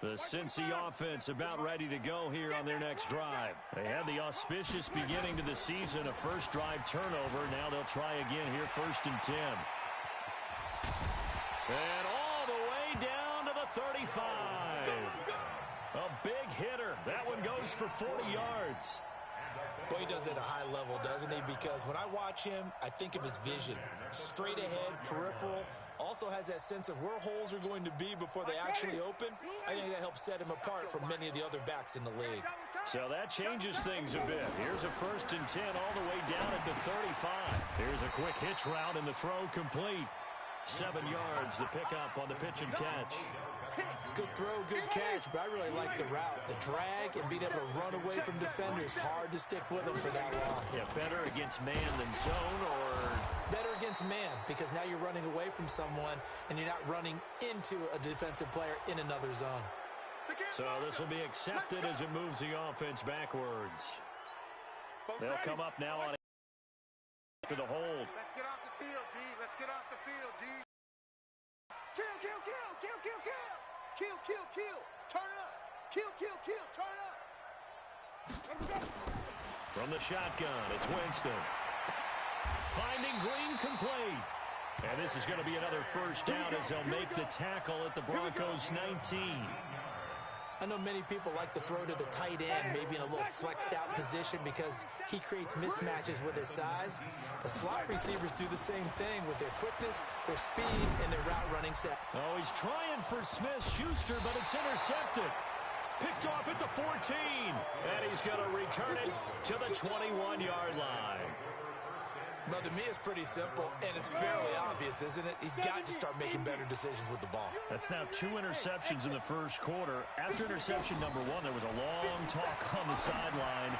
The Cincy offense about ready to go here on their next drive. They had the auspicious beginning to the season, a first drive turnover. Now they'll try again here, 1st and 10. And all the way down to the 35. A big hitter. That one goes for 40 yards. Boy, he does it at a high level, doesn't he? Because when I watch him, I think of his vision. Straight ahead, peripheral. Also has that sense of where holes are going to be before they actually open. I think that helps set him apart from many of the other backs in the league. So that changes things a bit. Here's a 1st and 10 all the way down at the 35. Here's a quick hitch route and the throw complete. 7 yards, the pickup on the pitch and catch. Good throw, good catch, but I really like the route. The drag and being able to run away from defenders. Hard to stick with them for that long. Yeah, better against man than zone, or? Better against man, because now you're running away from someone and you're not running into a defensive player in another zone. So this will be accepted as it moves the offense backwards. They'll come up now on for the hold. Let's get off the field, D. Let's get off the field, D. Kill, kill, kill, kill, kill, kill. Kill, kill, kill. Turn up. Kill, kill, kill. Turn up. From the shotgun, it's Winston. Finding Green complete. And this is going to be another first down as they'll make the tackle at the Broncos 19. I know many people like to throw to the tight end, maybe in a little flexed out position because he creates mismatches with his size. But slot receivers do the same thing with their quickness, their speed, and their route running set. Oh, he's trying for Smith-Schuster, but it's intercepted. Picked off at the 14. And he's going to return it to the 21-yard line. Well, to me, it's pretty simple, and it's fairly obvious, isn't it? He's got to start making better decisions with the ball. That's now 2 interceptions in the first quarter. After interception number 1, there was a long talk on the sideline,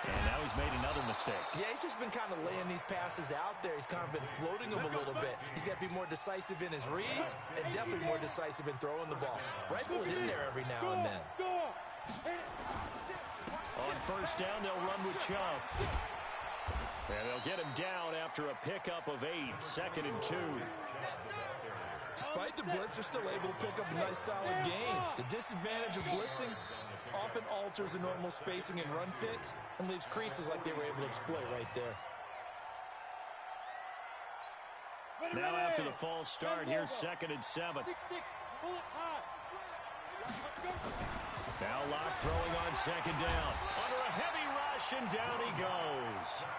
and now he's made another mistake. Yeah, he's just been kind of laying these passes out there. He's kind of been floating them a little bit. He's got to be more decisive in his reads and definitely more decisive in throwing the ball. Rifle it in there every now and then. On first down, they'll run with Chubb. And they'll get him down after a pickup of 8, 2nd and 2. Despite the blitz, they're still able to pick up a nice solid gain. The disadvantage of blitzing often alters the normal spacing and run fits and leaves creases like they were able to exploit right there. Now after the false start, here's 2nd and 7. Now Locke throwing on 2nd down. Under a heavy rush, and down he goes.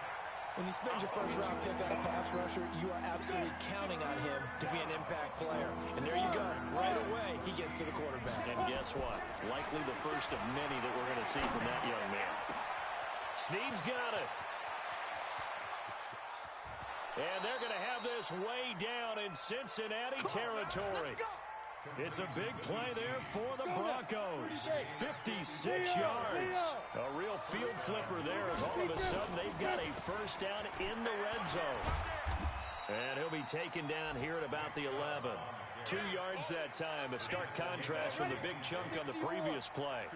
When you spend your first-round pick on a pass rusher, you are absolutely counting on him to be an impact player. And there you go. Right away, he gets to the quarterback. And guess what? Likely the first of many that we're going to see from that young man. Snead's got it. And they're going to have this way down in Cincinnati territory. It's a big play there for the Broncos. 56 yards. A real field flipper there as all of a sudden they've got a first down in the red zone. And he'll be taken down here at about the 11. 2 yards that time. A stark contrast from the big chunk on the previous play.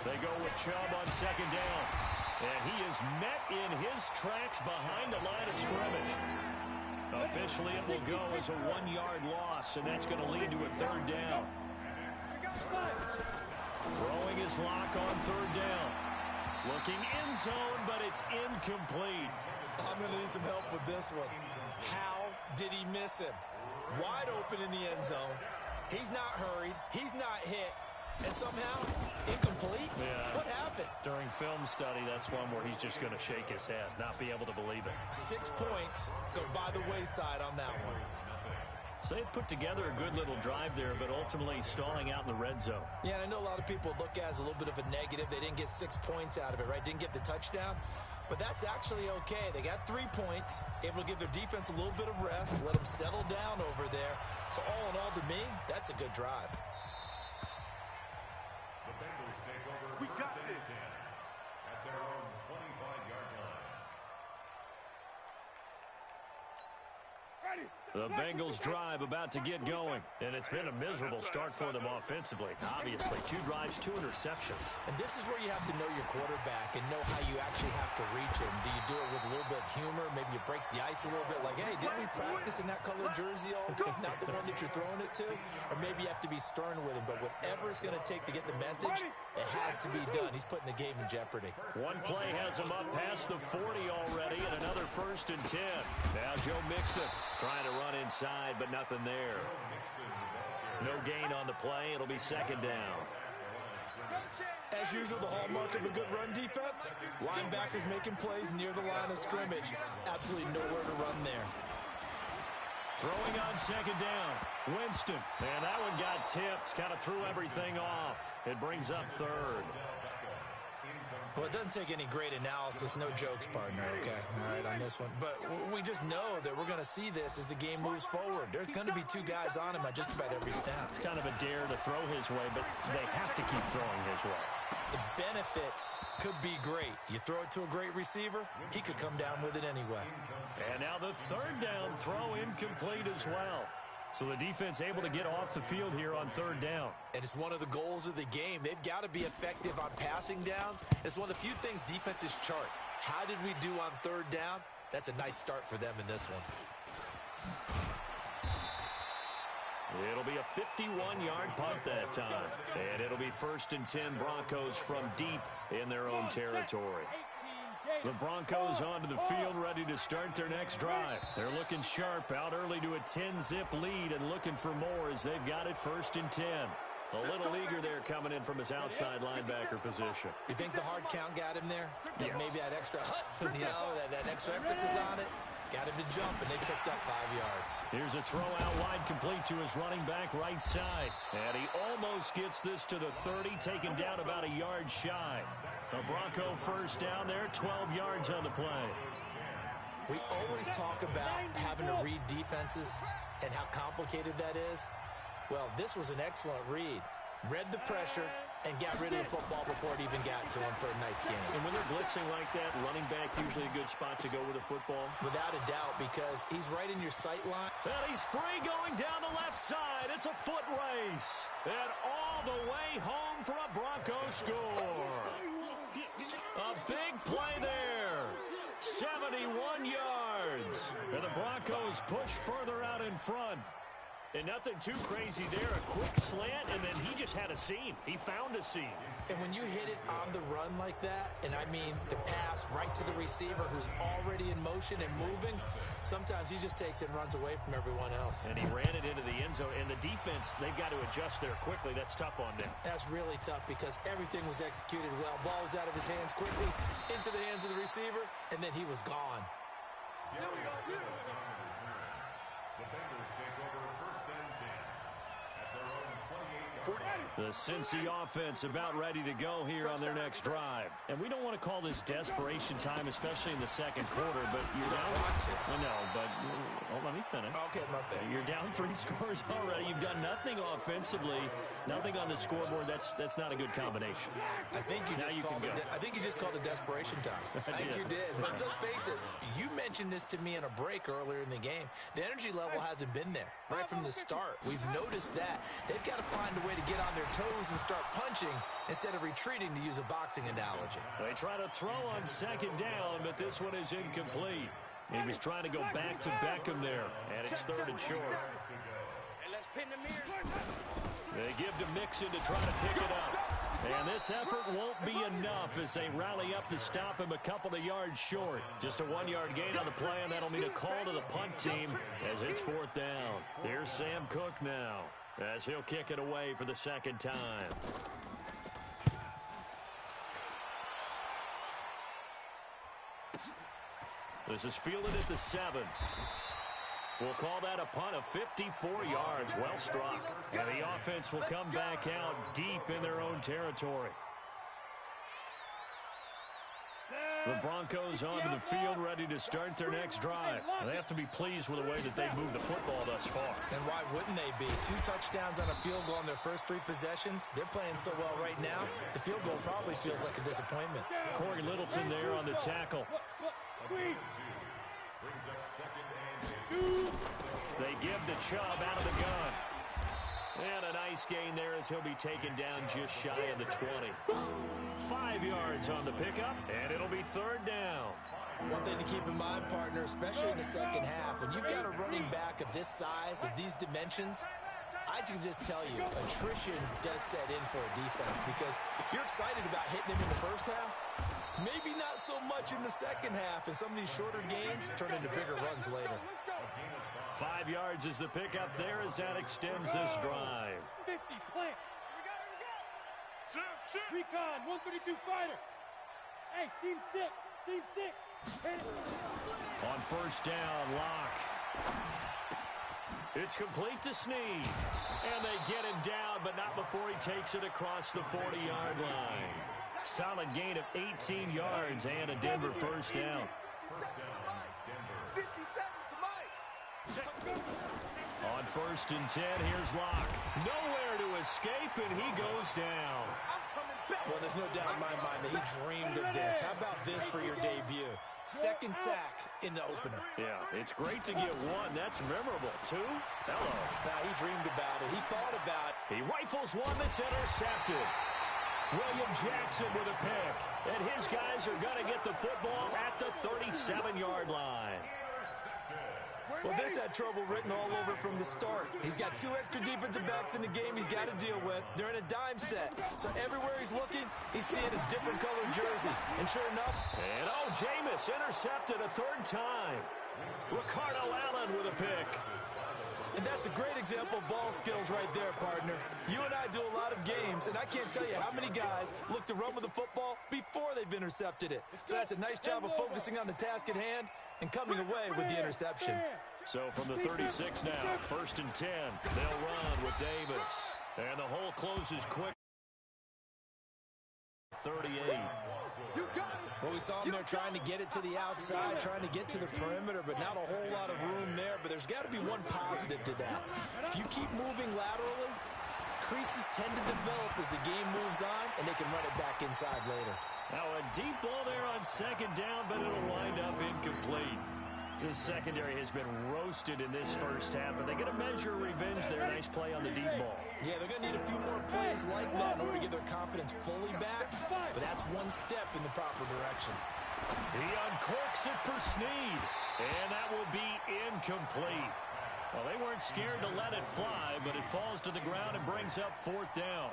They go with Chubb on 2nd down. And he is met in his tracks behind the line of scrimmage. Officially, it will go as a 1-yard loss, and that's going to lead to a 3rd down. Throwing his Lock on 3rd down. Looking end zone, but it's incomplete. I'm going to need some help with this one. How did he miss him? Wide open in the end zone. He's not hurried. He's not hit. And somehow, incomplete? Yeah. What happened? During film study, that's one where he's just going to shake his head, not be able to believe it. 6 points go by the wayside on that one. So they've put together a good little drive there, but ultimately stalling out in the red zone. Yeah, and I know a lot of people look at it as a little bit of a negative. They didn't get 6 points out of it, right? Didn't get the touchdown. But that's actually okay. They got 3 points, able to give their defense a little bit of rest, let them settle down over there. So all in all, to me, that's a good drive. We got this. At their own 25-yard line. The Bengals drive about to get going. And it's been a miserable start for them offensively. Obviously, 2 drives, 2 interceptions. And this is where you have to know your quarterback and know how you actually have to reach him. Do you do it with a little bit of humor? Maybe you break the ice a little bit like, hey, didn't we practice in that colored jersey all week? Not the one that you're throwing it to? Or maybe you have to be stern with him. But whatever it's going to take to get the message, it has to be done. He's putting the game in jeopardy. One play has him up past the 40 already, and another 1st and 10. Now Joe Mixon trying to run inside, but nothing there. No gain on the play. It'll be 2nd down. As usual, the hallmark of a good run defense, linebackers making plays near the line of scrimmage. Absolutely nowhere to run there. Throwing on 2nd down. Winston. And that one got tipped. Kind of threw everything off. It brings up 3rd. Well, it doesn't take any great analysis. No jokes, partner, okay? All right, on this one. But we just know that we're going to see this as the game moves forward. There's going to be 2 guys on him at just about every snap. It's kind of a dare to throw his way, but they have to keep throwing his way. The benefits could be great. You throw it to a great receiver, he could come down with it anyway. And now the 3rd down throw incomplete as well. So the defense able to get off the field here on 3rd down. And it's one of the goals of the game. They've got to be effective on passing downs. It's one of the few things defenses chart. How did we do on 3rd down? That's a nice start for them in this one. It'll be a 51-yard punt that time. And it'll be 1st and 10 Broncos from deep in their own territory. The Broncos onto the field, ready to start their next drive. They're looking sharp, out early to a 10-zip lead and looking for more as they've got it 1st and 10. A little eager there coming in from his outside linebacker position. You think the hard count got him there? Yes. Maybe that extra that extra emphasis on it. Got him to jump, and they picked up 5 yards. Here's a throw out wide, complete to his running back right side. And he almost gets this to the 30, taken down about a yard shy. A Bronco 1st down there, 12 yards on the play. We always talk about having to read defenses and how complicated that is. Well, this was an excellent read. Read the pressure and got rid of the football before it even got to him for a nice game. And when they're blitzing like that, running back usually a good spot to go with the football. Without a doubt, because he's right in your sight line. And he's free going down the left side. It's a foot race. And all the way home for a Bronco score. A big play there. 71 yards. And the Broncos push further out in front. And nothing too crazy there. A quick slant, and then he just had a seam. He found a seam. And when you hit it on the run like that, and I mean the pass right to the receiver who's already in motion and moving, sometimes he just takes it and runs away from everyone else. And he ran it into the end zone. And the defense, they've got to adjust there quickly. That's tough on them. That's really tough because everything was executed well. Ball was out of his hands quickly, into the hands of the receiver, and then he was gone. The Bengals take over 1st and 10 at their own 28-yard line. The Cincy offense about ready to go here on their next drive. And we don't want to call this desperation time, especially in the 2nd quarter, but you're down. I know, but let me finish. Okay, my bad. You're down 3 scores already. You've done nothing offensively, nothing on the scoreboard. That's not a good combination. I think you just called it desperation time. I think you did. But let's face it, you mentioned this to me in a break earlier in the game. The energy level hasn't been there right from the start. We've noticed that. They've got to find a way to get on their toes and start punching instead of retreating, to use a boxing analogy. They try to throw on 2nd down, but this one is incomplete. He was trying to go back to Beckham there, and it's 3rd and short. They give to Mixon to try to pick it up. And this effort won't be enough as they rally up to stop him a couple of yards short. Just a 1-yard gain on the play, and that'll mean a call to the punt team as it's 4th down. Here's Sam Cook now as he'll kick it away for the 2nd time. This is fielded at the 7. We'll call that a punt of 54 yards. Well struck. And the offense will come back out deep in their own territory. The Broncos onto the field, ready to start their next drive. They have to be pleased with the way that they've moved the football thus far. And why wouldn't they be? 2 touchdowns on a field goal in their first 3 possessions. They're playing so well right now, the field goal probably feels like a disappointment. Corey Littleton there on the tackle. Brings up 2nd and 2. Chubb out of the gun. And a nice gain there as he'll be taken down just shy of the 20. 5 yards on the pickup, and it'll be third down. One thing to keep in mind, partner, especially in the second half, when you've got a running back of this size, of these dimensions, I can just tell you, attrition does set in for a defense because you're excited about hitting him in the first half. Maybe not so much in the second half, and some of these shorter gains turn into bigger runs later. 5 yards is the pickup there as that extends this drive. 50, plant. Recon, 132 fighter. Hey, seam 6, seam 6. On first down, Locke. It's complete to Snead. And they get him down, but not before he takes it across the 40-yard line. Solid gain of 18 yards and a Denver first down. On first and 10, here's Locke. Nowhere to escape, and he goes down. Well, there's no doubt in my mind that he dreamed of this. How about this for your debut? Second sack in the opener. Yeah, it's great to get one. That's memorable. 2? Hello. He dreamed about it. He thought about it. He rifles one that's intercepted. William Jackson with a pick. And his guys are going to get the football at the 37-yard line. Well, this had trouble written all over from the start. He's got 2 extra defensive backs in the game he's got to deal with. They're in a dime set. So everywhere he's looking, he's seeing a different colored jersey. And sure enough... And Jameis intercepted a third time. Ricardo Allen with a pick. And that's a great example of ball skills right there, partner. You and I do a lot of games, and I can't tell you how many guys look to run with the football before they've intercepted it. So that's a nice job of focusing on the task at hand and coming away with the interception. So from the 36 now, first and 10, they'll run with Davis. And the hole closes quick. 38. Well, we saw him there trying to get it to the outside, trying to get to the perimeter, but not a whole lot of room there. But there's got to be one positive to that. If you keep moving laterally, creases tend to develop as the game moves on, and they can run it back inside later. Now a deep ball there on second down, but it'll wind up incomplete. The secondary has been roasted in this first half, but they get a measure of revenge there. Nice play on the deep ball. Yeah, they're going to need a few more plays like that in order to get their confidence fully back, but that's one step in the proper direction. He uncorks it for Snead, and that will be incomplete. Well, they weren't scared to let it fly, but it falls to the ground and brings up fourth down.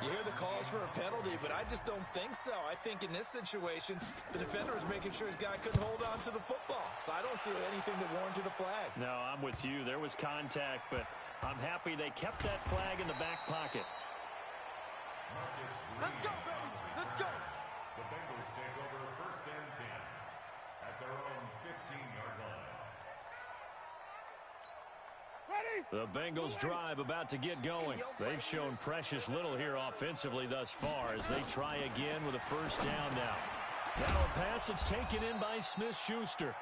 You hear the calls for a penalty, but I just don't think so. I think in this situation, the defender was making sure his guy couldn't hold on to the football. So I don't see anything that warranted a flag. No, I'm with you. There was contact, but I'm happy they kept that flag in the back pocket. Let's go, baby. Let's go. The Bengals take over first and 10 at their own 15-yard line. The Bengals drive about to get going. They've shown precious little here offensively thus far as they try again with a first down now. Now a pass that's taken in by Smith-Schuster.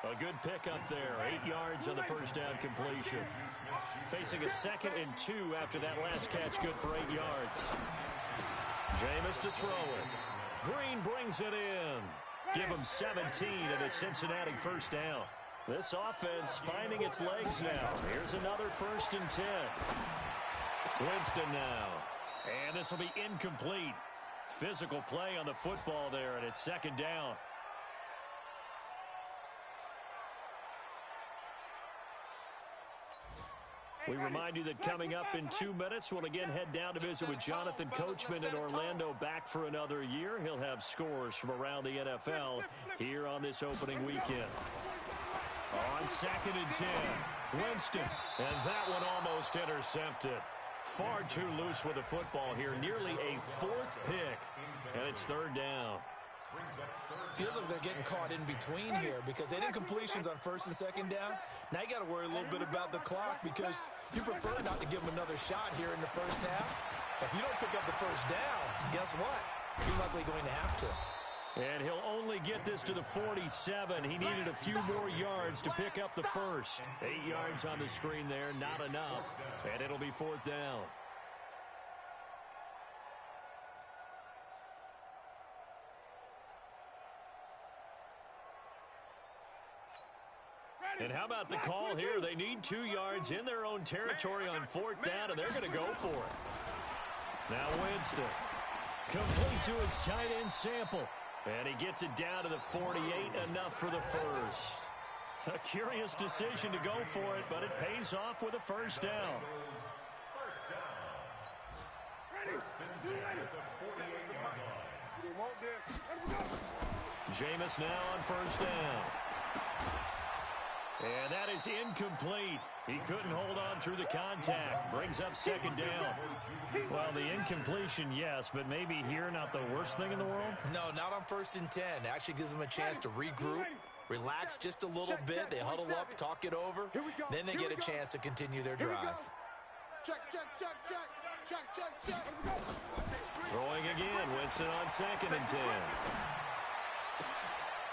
A good pickup there, 8 yards on the first down completion. Facing a 2nd and 2 after that last catch, good for 8 yards. Jameis to throw it. Green brings it in. Give him 17 and a Cincinnati first down. This offense finding its legs now. Here's another first and 10. Winston now. And this will be incomplete. Physical play on the football there, and it's second down. We remind you that coming up in 2 minutes, we'll again head down to visit with Jonathan Coachman in Orlando, back for another year. He'll have scores from around the NFL here on this opening weekend. On 2nd and 10, Winston, and that one almost intercepted. Far too loose with the football here, nearly a 4th pick, and it's third down. Feels like they're getting caught in between here because they did completions on first and second down. Now you got to worry a little bit about the clock because you prefer not to give them another shot here in the first half. If you don't pick up the first down, guess what? You're likely going to have to. And he'll only get this to the 47. He needed a few more yards to pick up the first. 8 yards on the screen there, not enough. And it'll be fourth down. And how about the call here? They need 2 yards in their own territory on 4th down, and they're going to go for it. Now Winston. Complete to his tight end Sample. And he gets it down to the 48, enough for the first. A curious decision to go for it, but it pays off with a first down. Jameis now on first down. And that is incomplete. He couldn't hold on through the contact. Brings up 2nd down. Well, the incompletion, yes, but maybe here not the worst thing in the world? No, not on 1st and 10. Actually gives them a chance to regroup, relax just a little bit. They huddle up, talk it over. Then they get a chance to continue their drive. Check. Throwing again. Winston on 2nd and 10.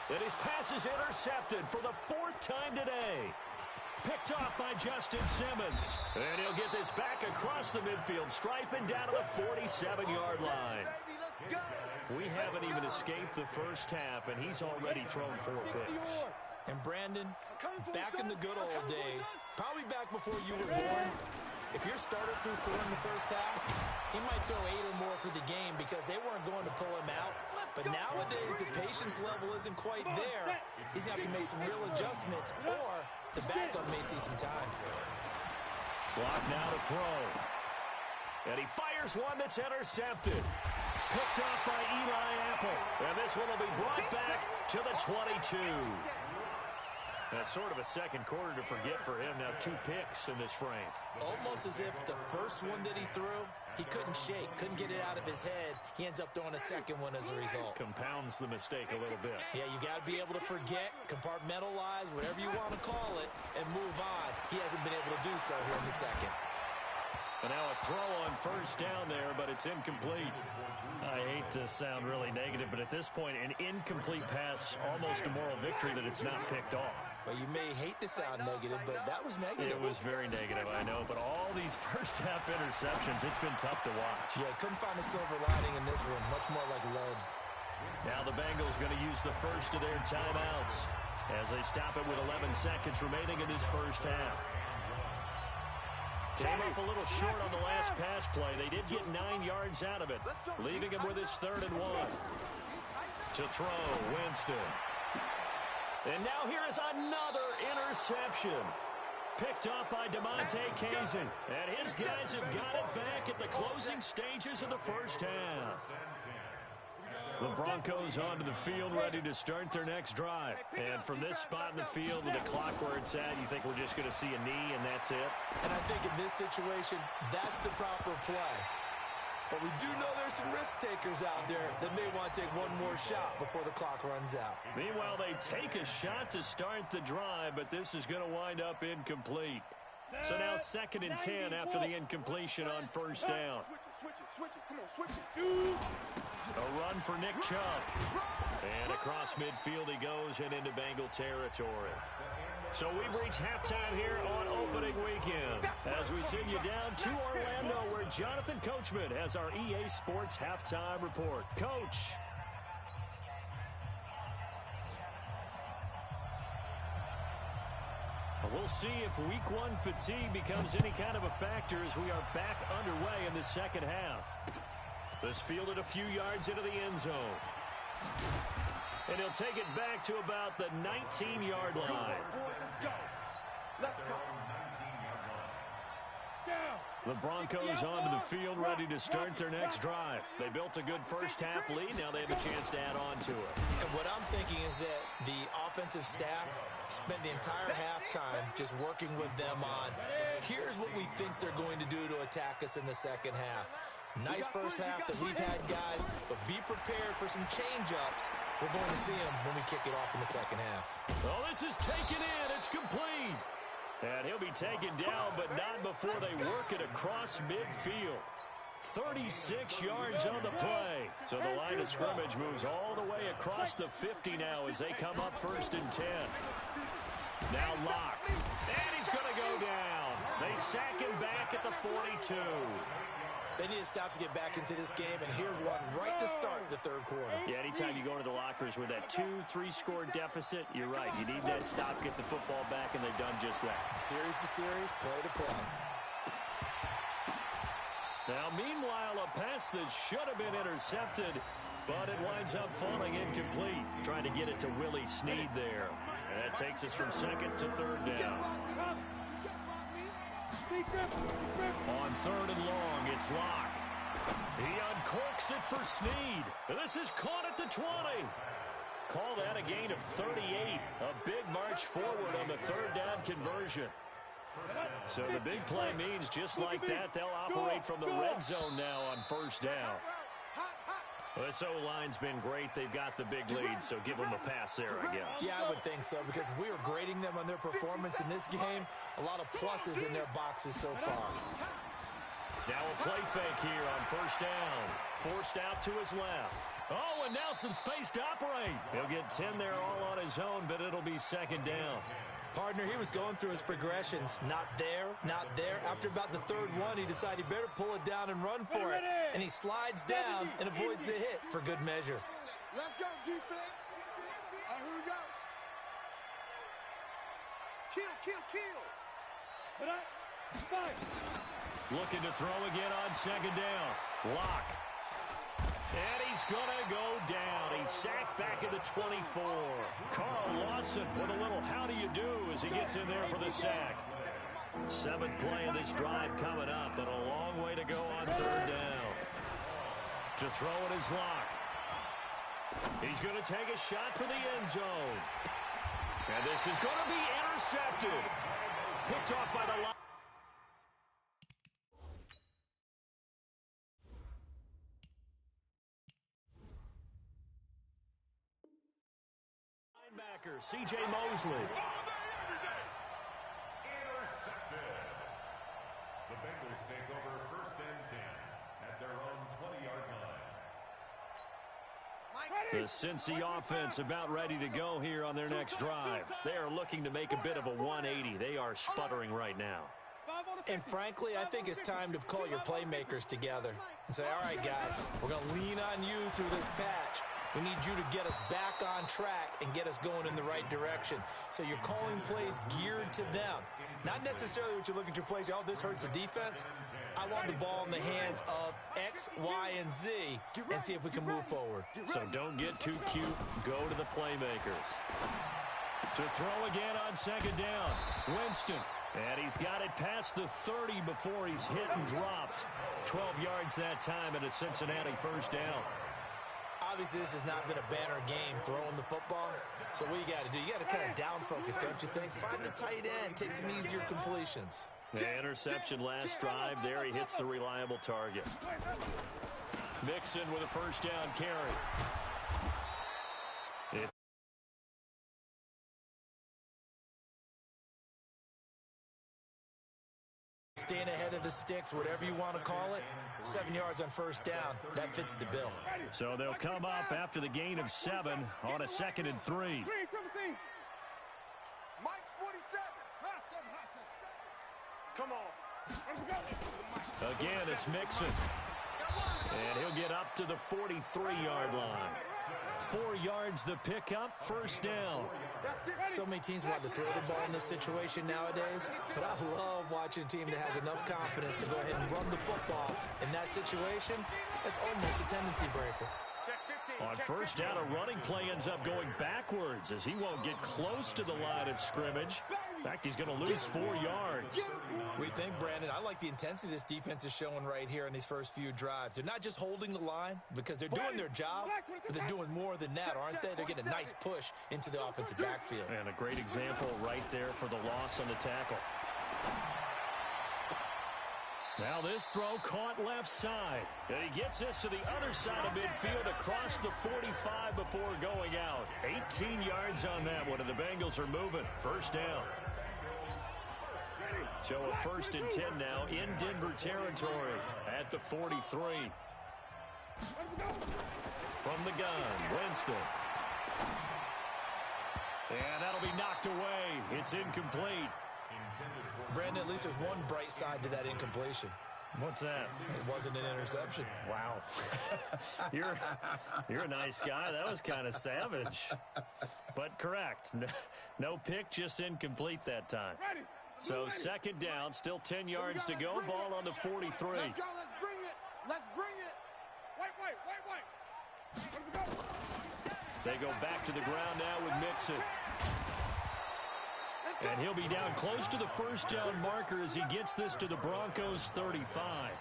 And his pass is intercepted for the 4th time today. Picked off by Justin Simmons. And he'll get this back across the midfield stripe and down to the 47-yard line. We haven't even escaped the first half, and he's already thrown 4 picks. And Brandon, back in the good old days, probably back before you were born, if your starter threw 4 in the first half, he might throw 8 or more for the game because they weren't going to pull him out. But nowadays, the patience level isn't quite there. He's going to have to make some real adjustments, or the backup may see some time. Block now to throw. And he fires one that's intercepted. Picked off by Eli Apple. And this one will be brought back to the 22. That's sort of a second quarter to forget for him. Now 2 picks in this frame. Almost as if the first one that he threw, he couldn't shake, couldn't get it out of his head. He ends up throwing a second one as a result. Compounds the mistake a little bit. Yeah, you got to be able to forget, compartmentalize, whatever you want to call it, and move on. He hasn't been able to do so here in the second. And now a throw on first down there, but it's incomplete. I hate to sound really negative, but at this point, an incomplete pass, almost a moral victory that it's not picked off. Well, you may hate to sound negative, but that was negative. It was very negative, I know, but all these first-half interceptions, it's been tough to watch. Yeah, couldn't find a silver lining in this one, much more like lead. Now the Bengals going to use the first of their timeouts as they stop it with 11 seconds remaining in this first half. Came up a little short on the last pass play. They did get 9 yards out of it, leaving him with his 3rd and 1. To throw, Winston. And now here is another interception. Picked up by DeMonte Kazin. And his guys have got it back at the closing stages of the first half. The Broncos onto the field, ready to start their next drive. And from this spot in the field with the clock where it's at, you think we're just going to see a knee and that's it? And I think in this situation, that's the proper play. But we do know there's some risk takers out there that may want to take one more shot before the clock runs out. Meanwhile, they take a shot to start the drive, but this is going to wind up incomplete. So now 2nd and 10 after the incompletion on first down. Switch it. Come on, switch it. A run for Nick Chubb. And across midfield he goes and into Bengal territory. So we've reached halftime here on opening weekend as we send you down to Orlando where Jonathan Coachman has our EA Sports halftime report. Coach. We'll see if week 1 fatigue becomes any kind of a factor as we are back underway in the second half. This fielded a few yards into the end zone. And he'll take it back to about the 19-yard line. Let's go. The Broncos onto the field, ready to start their next drive. They built a good first-half lead. Now they have a chance to add on to it. And what I'm thinking is that the offensive staff spent the entire halftime just working with them on, here's what we think they're going to do to attack us in the second half. Nice first half that we've had, guys, but be prepared for some change-ups. We're going to see them when we kick it off in the second half. Oh, this is taken in. It's complete. And he'll be taken down, but not before they work it across midfield. 36 yards on the play. So the line of scrimmage moves all the way across the 50 now as they come up 1st and 10. Now Locke. And he's going to go down. They sack him back at the 42. They need a stop to get back into this game, and here's one right to start the third quarter. Yeah, anytime you go to the lockers with that 2-3 score deficit, you're right. You need that stop, get the football back, and they've done just that. Series to series, play to play. Now, meanwhile, a pass that should have been intercepted, but it winds up falling incomplete. Trying to get it to Willie Snead there. And that takes us from second to third down. On third and long, it's Locke. He uncorks it for Snead. This is caught at the 20. Call that a gain of 38. A big march forward on the third down conversion. So the big play means just like that, they'll operate from the red zone now on first down. This O-line's been great. They've got the big lead, so give them a pass there, I guess. Yeah, I would think so, because if we were grading them on their performance in this game, a lot of pluses in their boxes so far. Now a play fake here on first down. Forced out to his left. Oh, and now some space to operate. He'll get 10 there all on his own, but it'll be second down. Partner, he was going through his progressions. Not there, not there. After about the third one, he decided he better pull it down and run for it. And he slides down and avoids the hit for good measure. Let's go, defense. Here we go. Kill. Looking to throw again on second down. Locke. And he's going to go down. He's sacked back at the 24. Carl Lawson with a little how do you do as he gets in there for the sack. Seventh play of this drive coming up, but a long way to go on third down. To throw it is Locke. He's going to take a shot for the end zone. And this is going to be intercepted. Picked off by the line. C.J. Mosley. Intercepted. The Bengals take over first and 10 at their own 20-yard line. The Cincy offense about ready to go here on their next drive. They are looking to make a bit of a 180. They are sputtering right now. And frankly, I think it's time to call your playmakers together and say, all right, guys, we're going to lean on you through this patch. We need you to get us back on track and get us going in the right direction. So you're calling plays geared to them. Not necessarily what you look at your plays, oh, this hurts the defense. I want the ball in the hands of X, Y, and Z and see if we can move forward. So don't get too cute. Go to the playmakers. To throw again on second down. Winston. And he's got it past the 30 before he's hit and dropped. 12 yards that time and a Cincinnati first down. Obviously, this has not been a banner game throwing the football. So what you got to do, you got to kind of down focus, don't you think? Find the tight end, take some easier completions. The interception last drive. There he hits the reliable target. Mixon with a first down carry. Staying ahead of the sticks, whatever you want to call it. 7 yards on first down. That fits the bill. So they'll come up after the gain of 7 on a 2nd and 3. Mike's 47. Come on. Again, it's Mixon. And he'll get up to the 43-yard line. 4 yards the pickup, first down. So many teams want to throw the ball in this situation nowadays, but I love watching a team that has enough confidence to go ahead and run the football. In that situation, that's almost a tendency breaker. On first down, a running play ends up going backwards as he won't get close to the line of scrimmage. In fact, he's going to lose 4 yards. We think, Brandon, I like the intensity this defense is showing right here in these first few drives. They're not just holding the line because they're doing their job, but they're doing more than that, aren't they? They're getting a nice push into the offensive backfield. And a great example right there for the loss on the tackle. Now this throw caught left side. And he gets this to the other side of midfield across the 45 before going out. 18 yards on that one, and the Bengals are moving. First down. So a 1st and 10 now in Denver territory at the 43. From the gun, Winston. And that'll be knocked away. It's incomplete. Brandon, at least there's one bright side to that incompletion. What's that? It wasn't an interception. Wow. You're a nice guy. That was kind of savage. But correct. No pick, just incomplete that time. So second down, still 10 yards to go. Ball on the 43. Let's go, let's bring it. Let's bring it. Wait. They go back to the ground now with Mixon. And he'll be down close to the first down marker as he gets this to the Broncos 35.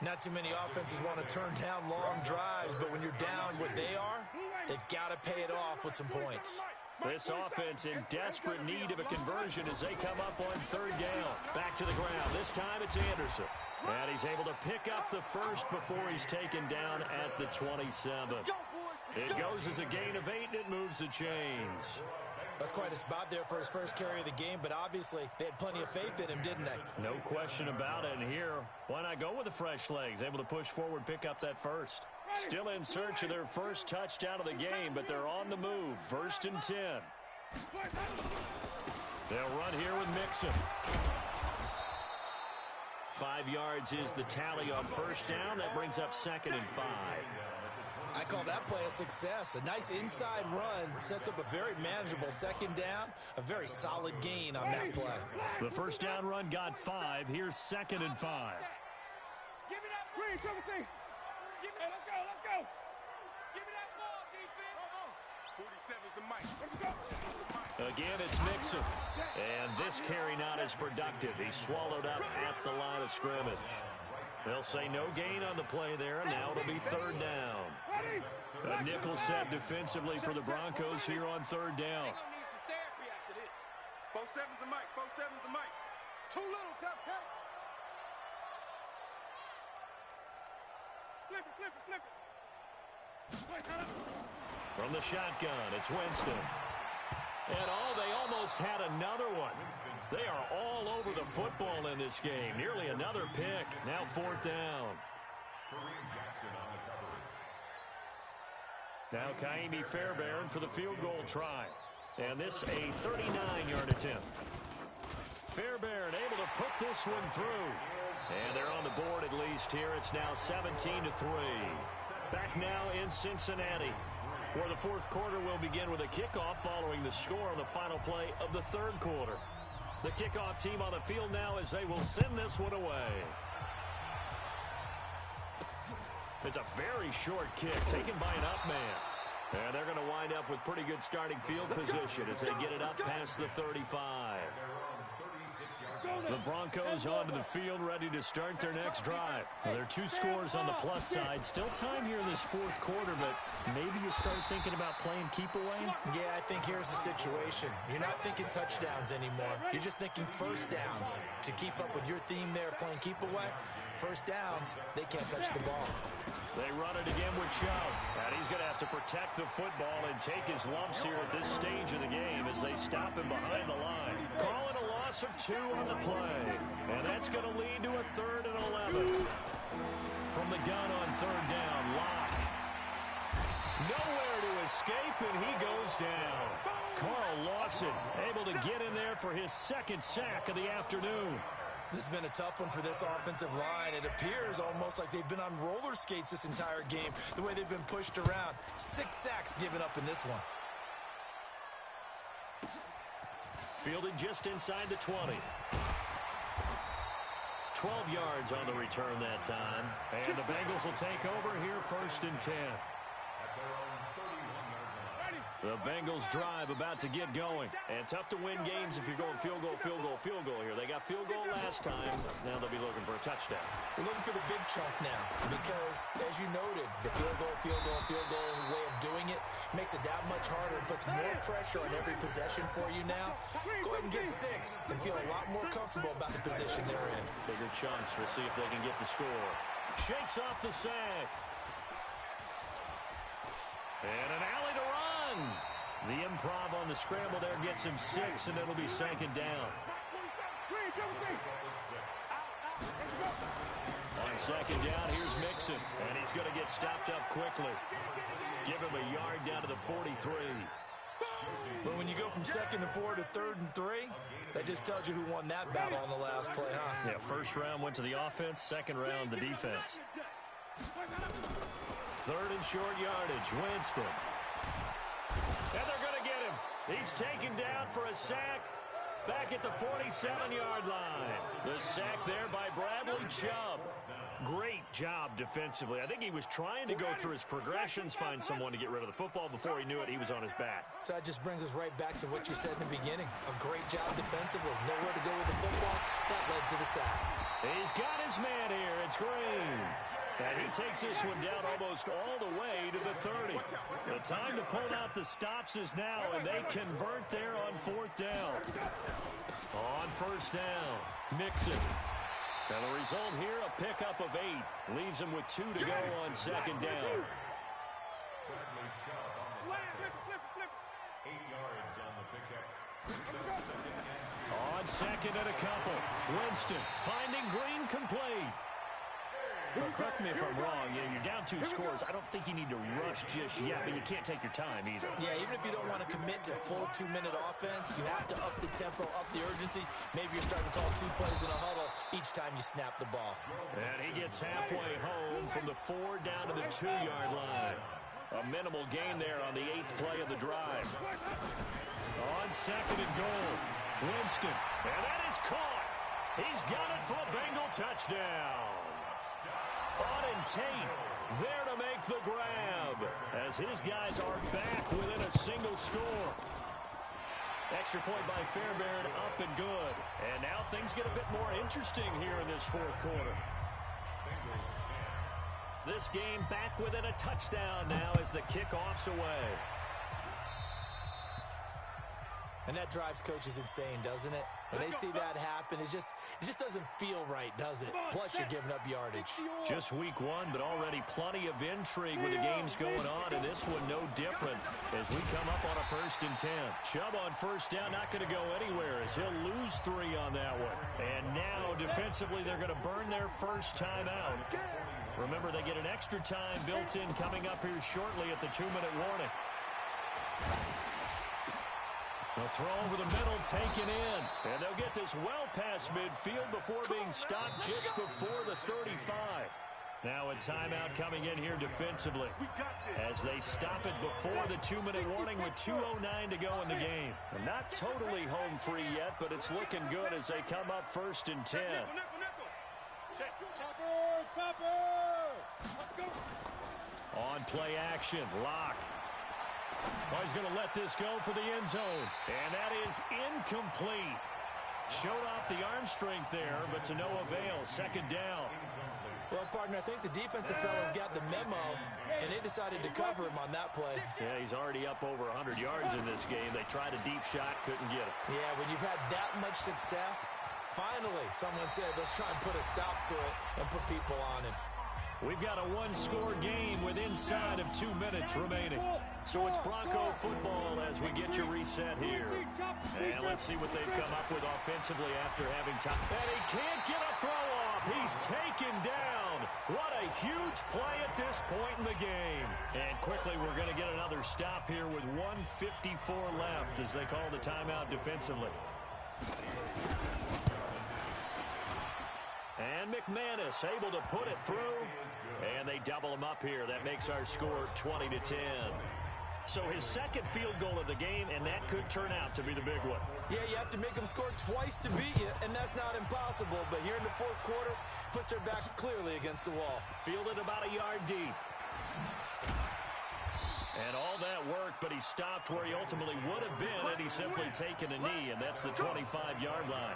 Not too many offenses want to turn down long drives, but when you're down what they are, they've got to pay it off with some points. This offense in desperate need of a conversion as they come up on third down. Back to the ground. This time it's Anderson. And he's able to pick up the first before he's taken down at the 27. It goes as a gain of 8, and it moves the chains. That's quite a spot there for his first carry of the game, but obviously they had plenty of faith in him, didn't they? No question about it. And here, why not go with the fresh legs? Able to push forward, pick up that first. Still in search of their first touchdown of the game, but they're on the move. 1st and 10. They'll run here with Mixon. 5 yards is the tally on first down. That brings up 2nd and 5. I call that play a success. A nice inside run sets up a very manageable second down. A very solid gain on that play. The first down run got 5. Here's 2nd and 5. Give me that ball. Let's go. Give me that ball, defense. 47's the mic. Let's go. Again, it's Mixon. And this carry not as productive. He's swallowed up at the line of scrimmage. They'll say no gain on the play there. Now it'll be 3rd down. A nickel set defensively for the Broncos here on 3rd down. 47's the mic. 47's the mic. Too little, cut. Flip it. From the shotgun, it's Winston. And they almost had another one. They are all over the football in this game. Nearly another pick. Now 4th down. Now Kaimi Fairbairn for the field goal try. And this a 39-yard attempt. Fairbairn able to put this one through. And they're on the board at least here. It's now 17-3. Back now in Cincinnati, where the 4th quarter will begin with a kickoff following the score on the final play of the 3rd quarter. The kickoff team on the field now as they will send this one away. It's a very short kick taken by an up man. And they're going to wind up with pretty good starting field position as they get it up past the 35. The Broncos onto the field, ready to start their next drive. Well, there are 2 scores on the plus side. Still time here in this 4th quarter, but maybe you start thinking about playing keep away? Yeah, I think here's the situation. You're not thinking touchdowns anymore. You're just thinking first downs. To keep up with your theme there, playing keep away, first downs, they can't touch the ball. They run it again with Chubb. And he's going to have to protect the football and take his lumps here at this stage of the game as they stop him behind the line. Calling a loss of 2 on the play. And that's going to lead to a 3rd and 11. From the gun on 3rd down, Locke. Nowhere to escape, and he goes down. Carl Lawson able to get in there for his 2nd sack of the afternoon. This has been a tough one for this offensive line. It appears almost like they've been on roller skates this entire game, the way they've been pushed around. 6 sacks given up in this one. Fielded just inside the 20. 12 yards on the return that time. And the Bengals will take over here 1st and 10. The Bengals drive about to get going. And tough to win games if you're going field goal here. They got field goal last time. Now they'll be looking for a touchdown. They're looking for the big chunk now because, as you noted, the field goal way of doing it makes it that much harder. It puts more pressure on every possession for you now. Go ahead and get 6 and feel a lot more comfortable about the position they're in. Bigger chunks. We'll see if they can get the score. Shakes off the sack. And an alley to run. The improv on the scramble there gets him 6, and it'll be 2nd down. On 2nd down, here's Mixon, and he's going to get stopped up quickly. Give him a yard down to the 43. But when you go from 2nd and 4 to 3rd and 3, that just tells you who won that battle on the last play, huh? Yeah, first round went to the offense, second round the defense. Third and short yardage, Winston. And they're going to get him. He's taken down for a sack back at the 47-yard line. The sack there by Bradley Chubb. Great job defensively. I think he was trying to go through his progressions, find someone to get rid of the football. Before he knew it, he was on his back. So that just brings us right back to what you said in the beginning. A great job defensively. Nowhere to go with the football. That led to the sack. He's got his man here. It's Green. And he takes this one down almost all the way to the 30. The time to pull out the stops is now, and they convert there on fourth down. On first down, Mixon. And the result here, a pickup of 8. Leaves him with 2 to go on second down. 8 yards on the pickup. On second and a couple, Winston finding Green complete. Well, correct me if I'm wrong. You're down 2 scores. I don't think you need to rush just yet, but you can't take your time either. Yeah, even if you don't want to commit to full 2-minute offense, you have to up the tempo, up the urgency. Maybe you're starting to call 2 plays in a huddle each time you snap the ball. And he gets halfway home from the 4 down to the 2-yard line. A minimal gain there on the 8th play of the drive. On second and goal, Winston. And that is caught. He's got it for a Bengal touchdown. Auden Tate there to make the grab as his guys are back within a single score. Extra point by Fairbairn, up and good. And now things get a bit more interesting here in this fourth quarter. This game back within a touchdown now as the kickoff's away. And that drives coaches insane, doesn't it? When they see that happen, it just doesn't feel right, does it? Plus, you're giving up yardage. Just week 1, but already plenty of intrigue with the games going on, and this one no different as we come up on a 1st and 10. Chubb on first down, not going to go anywhere as he'll lose 3 on that one. And now, defensively, they're going to burn their first time out. Remember, they get an extra time built in coming up here shortly at the 2-minute warning. The throw over the middle, taken in. And they'll get this well past midfield before being stopped just before the 35. Now a timeout coming in here defensively as they stop it before the 2-minute warning with 2:09 to go in the game. And not totally home free yet, but it's looking good as they come up 1st and 10. On play action, Lock. Oh, he's going to let this go for the end zone. And that is incomplete. Showed off the arm strength there, but to no avail. Second down. Well, partner, I think the defensive fellas got the memo, and they decided to cover him on that play. Yeah, he's already up over 100 yards in this game. They tried a deep shot, couldn't get it. Yeah, when you've had that much success, finally someone said, let's try and put a stop to it and put people on it. We've got a 1-score game with inside of 2 minutes remaining. So it's Bronco football as we get your reset here. And let's see what they've come up with offensively after having time. And he can't get a throw off. He's taken down. What a huge play at this point in the game. And quickly we're going to get another stop here with 1:54 left as they call the timeout defensively. And McManus able to put it through. And they double him up here. That makes our score 20-10. So his second field goal of the game, and that could turn out to be the big one. Yeah, you have to make them score twice to beat you, and that's not impossible. But here in the fourth quarter, puts their backs clearly against the wall. Fielded about a yard deep. And all that work, but he stopped where he ultimately would have been had he simply taken a knee, and that's the 25-yard line.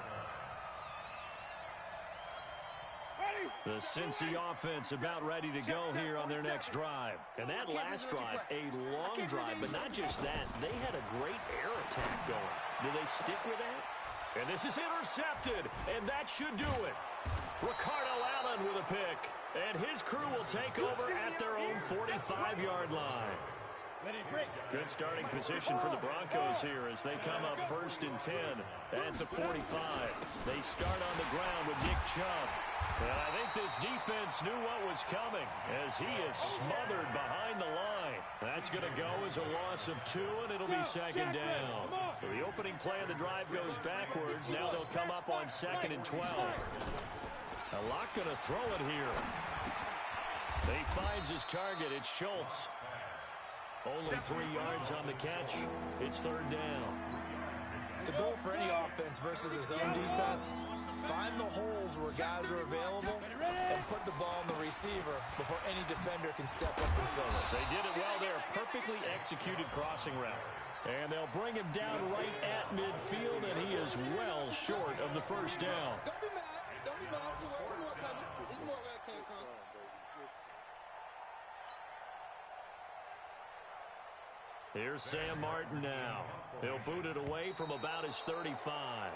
The Cincy offense about ready to go here on their next drive. And that last drive, a long drive, but not just that. They had a great air attack going. Do they stick with that? And this is intercepted, and that should do it. Ricardo Allen with a pick. And his crew will take over at their own 45-yard line. Good starting position for the Broncos here as they come up 1st and 10 at the 45. They start on the ground with Nick Chubb. And I think this defense knew what was coming as he is smothered behind the line. That's going to go as a loss of 2, and it'll be second down. So the opening play of the drive goes backwards. Now they'll come up on 2nd and 12. A lot going to throw it here. He finds his target. It's Schultz. Only 3 yards on the catch. It's 3rd down. The goal for any offense versus his own defense, find the holes where guys are available and put the ball on the receiver before any defender can step up and fill it. They did it well there. Perfectly executed crossing route. And they'll bring him down right at midfield, and he is well short of the first down. Don't be mad. Don't be mad. There's more coming. There's more where it came from. Here's Sam Martin now. He'll boot it away from about his 35.